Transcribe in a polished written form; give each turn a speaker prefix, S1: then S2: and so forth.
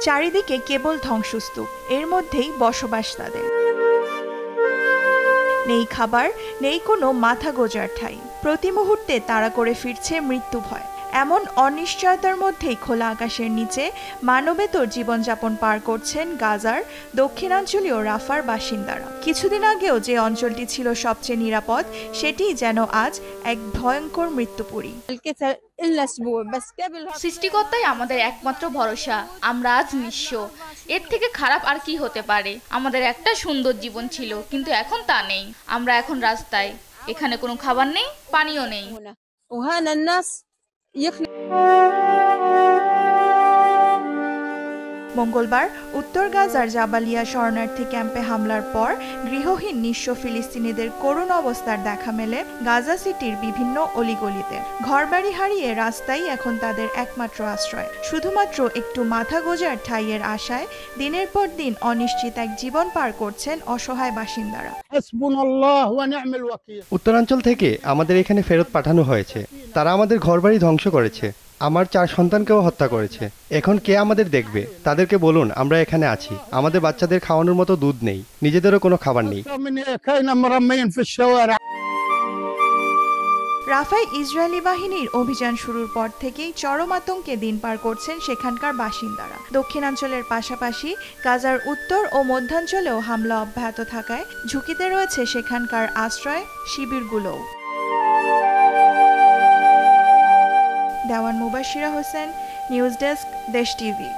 S1: চারিদিকে কেবল ধ্বংসস্তূপ, এর মধ্যেই বসবাস তাদের। নেই খাবার, নেই কোনো মাথা গোজার ঠাঁই। প্রতি মুহূর্তে তাড়া করে ফিরছে মৃত্যু ভয়। এমন অনিশ্চয়তার মধ্যেই খোলা আকাশের নিচে মানবেতর জীবনযাপন পার করছেন গাজার দক্ষিণাঞ্চলীয় রাফার বাসিন্দারা। কিছুদিন আগেও যে অঞ্চলটি ছিল সবচেয়ে নিরাপদ, সেটি যেন আজ এক ভয়ঙ্কর মৃত্যুপুরী।
S2: সৃষ্টিকর্তাই আমাদের একমাত্র ভরসা। আমরা আজ নিঃস্ব, এর থেকে খারাপ আর কি হতে পারে? আমাদের একটা সুন্দর জীবন ছিল, কিন্তু এখন তা নেই। আমরা এখন রাস্তায়, এখানে কোনো খাবার নেই, পানিও নেই।
S1: মঙ্গলবার উত্তর গাজার জাবালিয়া শরণার্থী ক্যাম্পে হামলার পর গৃহহীন নিঃস্ব ফিলিস্তিনিদের করুণ অবস্থার দেখা মেলে গাজা সিটির বিভিন্ন অলিগলিতে। ঘরবাড়ি হারিয়ে রাস্তাই এখন তাদের একমাত্র আশ্রয়। শুধুমাত্র একটু মাথা গোজার ঠাঁইয়ের আশায় দিনের পর দিন অনিশ্চিত এক জীবন পার করছেন অসহায় বাসিন্দারা।
S3: উত্তরাঞ্চল থেকে আমাদের এখানে ফেরত পাঠানো হয়েছে। তারা আমাদের ঘরবাড়ি ধ্বংস করেছে, আমার 4 সন্তানকেও হত্যা করেছে। এখন কে আমাদের দেখবে? তাদেরকে বলুন আমরা এখানে আছি। আমাদের বাচ্চাদের খাওয়ানোর মতো দুধ নেই, নিজেদেরও কোনো খাবার নেই।
S1: রাফায় ইসরায়েলি বাহিনীর অভিযান শুরুর পর থেকেই চরম আতঙ্কে দিন পার করছেন সেখানকার বাসিন্দারা। দক্ষিণাঞ্চলের পাশাপাশি গাজার উত্তর ও মধ্যাঞ্চলেও হামলা অব্যাহত থাকায় ঝুঁকিতে রয়েছে সেখানকার আশ্রয় শিবিরগুলোও। দেওয়ান মুবাশিরা হোসেন, নিউজ ডেস্ক, দেশ টিভি।